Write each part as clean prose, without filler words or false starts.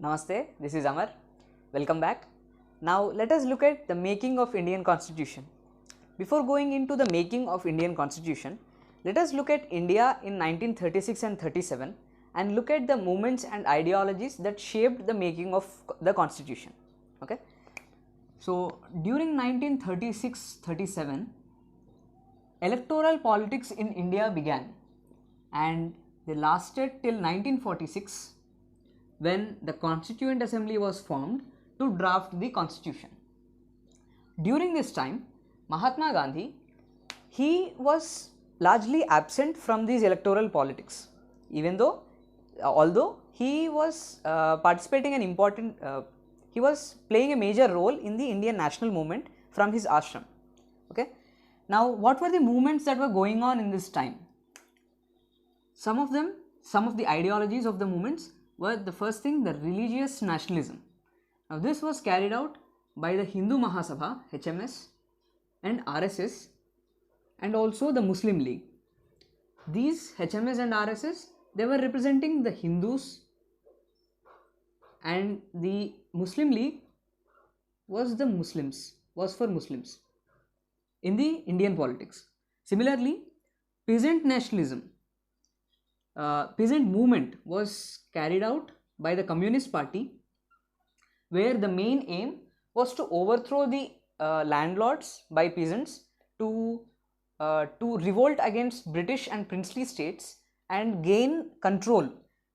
Namaste, this is Amar. Welcome back. Now let us look at the making of Indian Constitution. Before going into the making of Indian Constitution, let us look at India in 1936 and 37 and look at the movements and ideologies that shaped the making of the Constitution. Okay. So during 1936-37, electoral politics in India began and they lasted till 1946 when the Constituent Assembly was formed to draft the Constitution. During this time, Mahatma Gandhi, he was largely absent from these electoral politics, even though, although he was participating in important, he was playing a major role in the Indian national movement from his ashram. Okay. Now, what were the movements that were going on in this time? Some of the ideologies of the movements were, the first thing, the religious nationalism. Now, this was carried out by the Hindu Mahasabha, HMS, and RSS, and also the Muslim League. These HMS and RSS, they were representing the Hindus, and the Muslim League was the Muslims, was for Muslims in the Indian politics. Similarly, peasant nationalism, peasant movement was carried out by the Communist Party, where the main aim was to overthrow the landlords by peasants to revolt against British and princely states and gain control,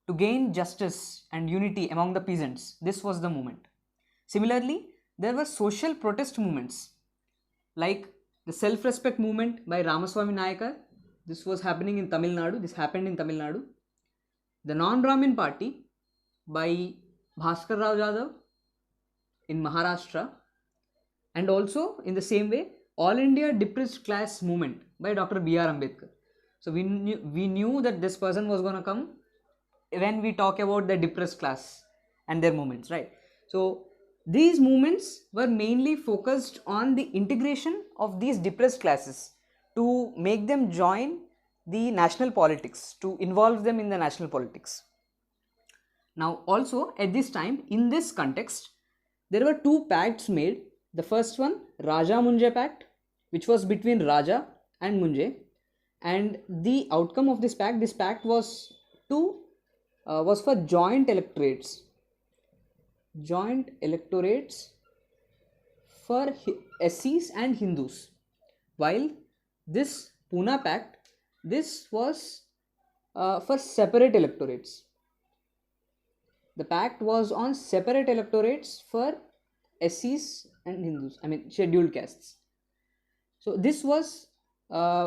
to gain justice and unity among the peasants. This was the movement. Similarly, there were social protest movements like the self-respect movement by Ramaswamy Nayakar. This was happening in Tamil Nadu. This happened in Tamil Nadu. The non-Brahmin party by Bhaskar Rao Jadhav in Maharashtra, and also in the same way All India Depressed Class movement by Dr. B.R. Ambedkar. So we knew that this person was going to come when we talk about the depressed class and their movements, right? So these movements were mainly focused on the integration of these depressed classes to make them join the national politics, to involve them in the national politics. Now also at this time, in this context, there were two pacts made. The first one, Raja Munje Pact, which was between Raja and Munje, and the outcome of this pact was for joint electorates for SCs and Hindus, while this Pune Pact, this was for separate electorates. The pact was on separate electorates for SCs and Hindus, I mean scheduled castes. So this was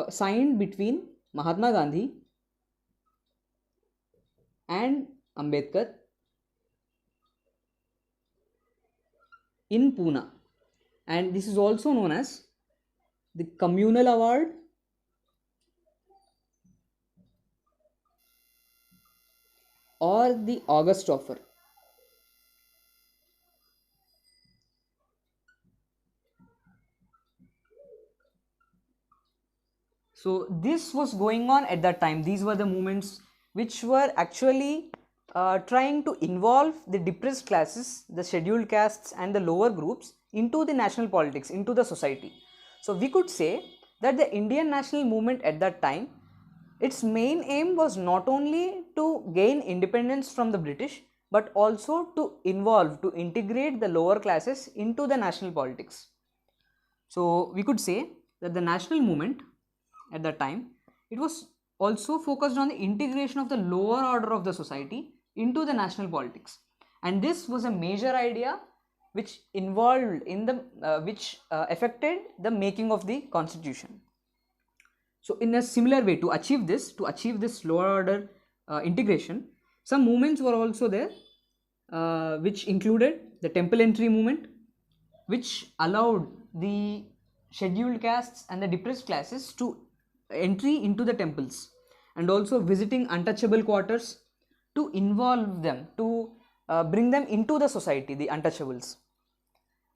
signed between Mahatma Gandhi and Ambedkar in Pune, and this is also known as the Communal Award or the August Offer. So this was going on at that time. These were the movements which were actually trying to involve the depressed classes, the scheduled castes and the lower groups into the national politics, into the society. So we could say that the Indian national movement at that time, its main aim was not only to gain independence from the British, but also to involve, to integrate the lower classes into the national politics. So we could say that the national movement at that time, it was also focused on the integration of the lower order of the society into the national politics, and this was a major idea which involved in the which affected the making of the constitution. So in a similar way, to achieve this lower order integration, some movements were also there which included the temple entry movement, which allowed the scheduled castes and the depressed classes to entry into the temples, and also visiting untouchable quarters to involve them, to bring them into the society, the untouchables.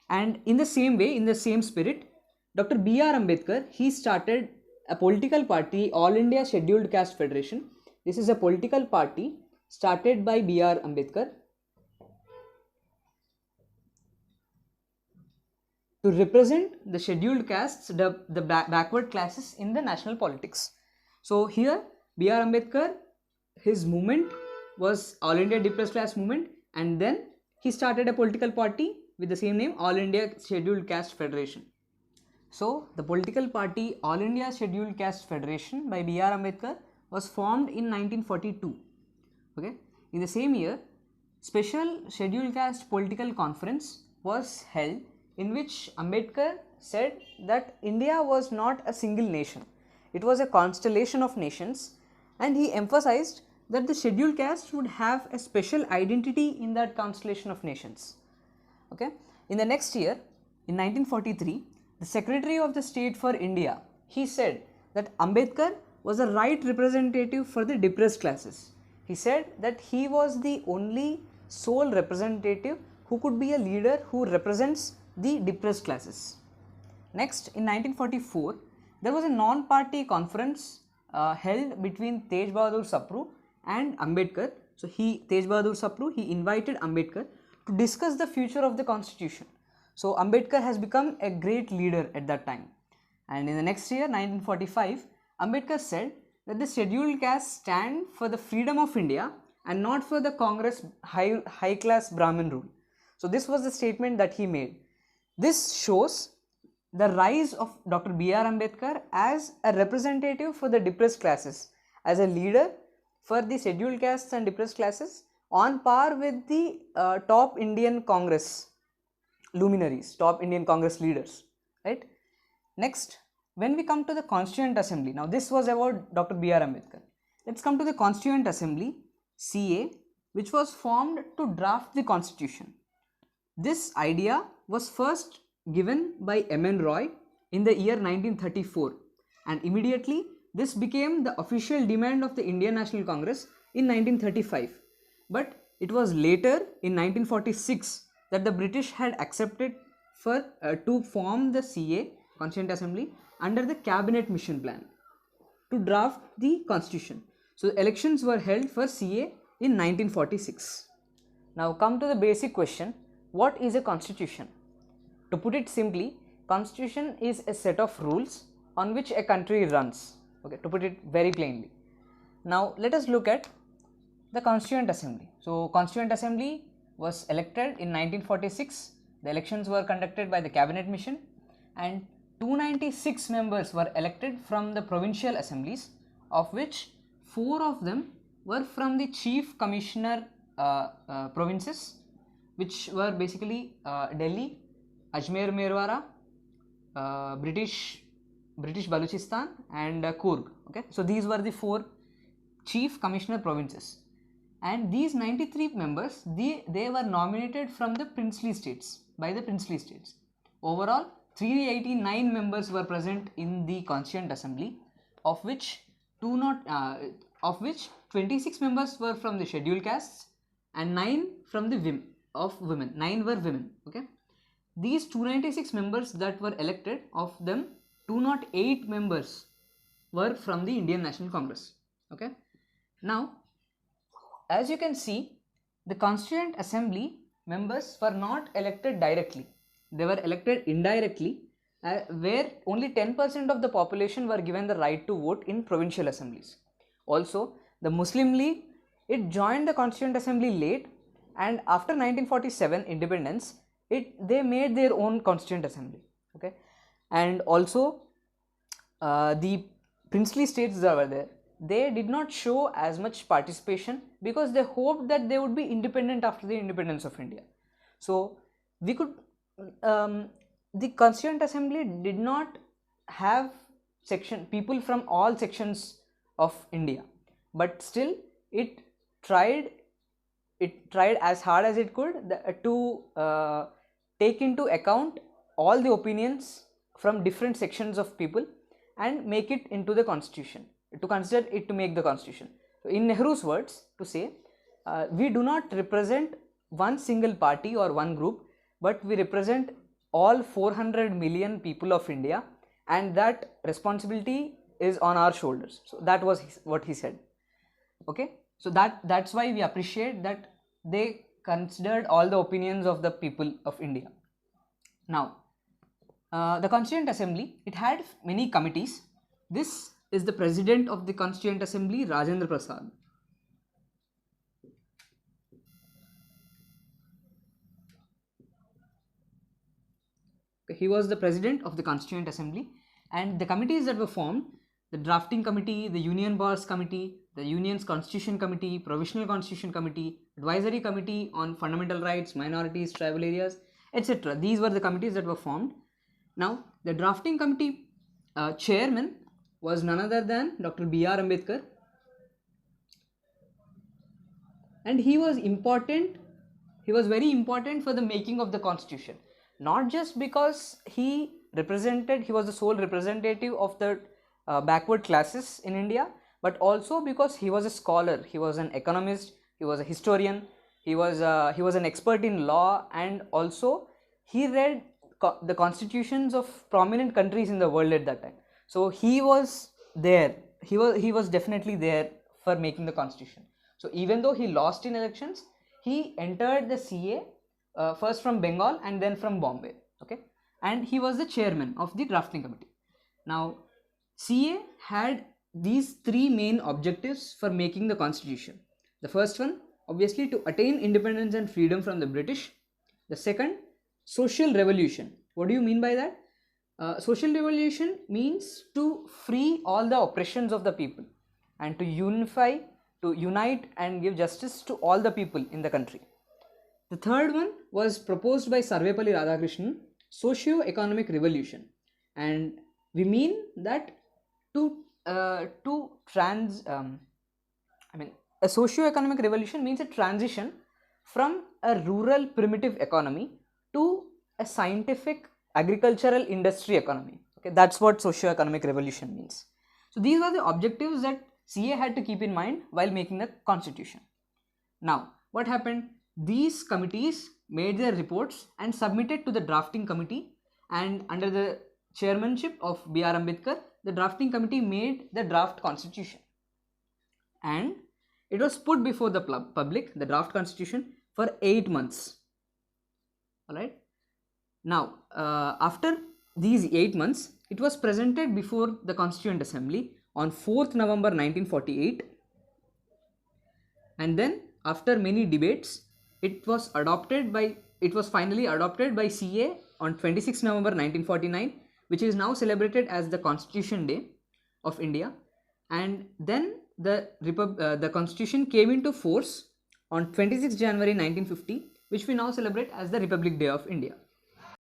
And in the same way, in the same spirit, Dr. B.R. Ambedkar, he started a political party, All India Scheduled Caste Federation. This is a political party started by B.R. Ambedkar, to represent the scheduled castes, the backward classes in the national politics. So here B.R. Ambedkar, his movement was All India Depressed Class Movement, and then he started a political party with the same name, All India Scheduled Caste Federation. So the political party All India Scheduled Caste Federation by B.R. Ambedkar was formed in 1942. Okay, in the same year, Special Scheduled Caste Political Conference was held, in which Ambedkar said that India was not a single nation, it was a constellation of nations, and he emphasized that the scheduled caste would have a special identity in that constellation of nations. Okay, in the next year, in 1943, the Secretary of the State for India, he said that Ambedkar was a right representative for the depressed classes. He said that he was the only sole representative who could be a leader who represents the depressed classes. Next, in 1944, there was a non-party conference held between Tej Bahadur Sapru and Ambedkar. So Tej Bahadur Sapru, he invited Ambedkar to discuss the future of the constitution. So Ambedkar has become a great leader at that time. And in the next year, 1945, Ambedkar said that the scheduled castes stand for the freedom of India and not for the Congress high class Brahmin rule. So this was the statement that he made. This shows the rise of Dr. B.R. Ambedkar as a representative for the depressed classes, as a leader for the scheduled castes and depressed classes, on par with the top Indian Congress luminaries, top Indian Congress leaders, right? Next, when we come to the Constituent Assembly, now this was about Dr. B.R. Ambedkar. Let's come to the Constituent Assembly, CA, which was formed to draft the constitution. This idea was first given by M.N. Roy in the year 1934, and immediately this became the official demand of the Indian National Congress in 1935. But it was later in 1946 that the British had accepted to form the CA, Constituent Assembly, under the Cabinet Mission Plan to draft the constitution. So elections were held for CA in 1946. Now come to the basic question, what is a constitution? To put it simply, constitution is a set of rules on which a country runs. Okay, to put it very plainly. Now let us look at the Constituent Assembly. So Constituent Assembly was elected in 1946. The elections were conducted by the Cabinet Mission, and 296 members were elected from the provincial assemblies, of which 4 of them were from the Chief Commissioner provinces, which were basically Delhi, Ajmer Merwara, British Baluchistan, and Coorg. Okay, so these were the 4 Chief Commissioner provinces, and these 93 members they were nominated from the princely states, by the princely states. Overall 389 members were present in the Constituent Assembly, of which 26 members were from the scheduled castes and 9 from the women. 9 were women. Okay, these 296 members that were elected, of them 208 members were from the Indian National Congress. Okay, now as you can see, the Constituent Assembly members were not elected directly, they were elected indirectly, where only 10% of the population were given the right to vote in provincial assemblies. Also, the Muslim League, it joined the Constituent Assembly late, and after 1947 independence, they made their own Constituent Assembly. Okay, and also the princely states that were there, they did not show as much participation because they hoped that they would be independent after the independence of India. So we could the Constituent Assembly did not have people from all sections of India, but still it tried as hard as it could to take into account all the opinions from different sections of people and make it into the constitution, to consider it to make the constitution. So in Nehru's words, to say, we do not represent one single party or one group, but we represent all 400 million people of India, and that responsibility is on our shoulders. So that was what he said. Okay, so that's why we appreciate that they considered all the opinions of the people of India. Now The Constituent Assembly, it had many committees. This is the president of the Constituent Assembly, Rajendra Prasad. He was the president of the Constituent Assembly, and the committees that were formed, the Drafting Committee, the Union Bars Committee, the Union's Constitution Committee, Provisional Constitution Committee, Advisory Committee on Fundamental Rights, Minorities, Tribal Areas, etc. These were the committees that were formed. Now, the Drafting Committee chairman was none other than Dr. B.R. Ambedkar, and he was very important for the making of the constitution, not just because he was the sole representative of the backward classes in India, but also because he was a scholar, he was an economist, he was a historian, he was an expert in law, and also he read the constitutions of prominent countries in the world at that time. So he was there, he was definitely there for making the constitution. So even though he lost in elections, he entered the CA first from Bengal and then from Bombay, okay, and he was the chairman of the drafting committee. Now, CA had these three main objectives for making the constitution. The first one, obviously, to attain independence and freedom from the British. The second, social revolution. What do you mean by that? Social revolution means to free all the oppressions of the people and to unite and give justice to all the people in the country. The third one was proposed by Sarvepalli Radhakrishnan, socio-economic revolution, and we mean that a socio-economic revolution means a transition from a rural primitive economy to a scientific agricultural industry economy. Okay, that's what socio-economic revolution means. So these were the objectives that CA had to keep in mind while making the constitution. Now, what happened? These committees made their reports and submitted to the drafting committee, and under the chairmanship of B.R. Ambedkar, the drafting committee made the draft constitution, and it was put before the public, the draft constitution, for 8 months. Alright. Now, after these 8 months, it was presented before the Constituent Assembly on 4th November 1948, and then after many debates, it was finally adopted by CA on 26th November 1949, which is now celebrated as the Constitution Day of India, and then the Constitution came into force on 26th January 1950, which we now celebrate as the Republic Day of India.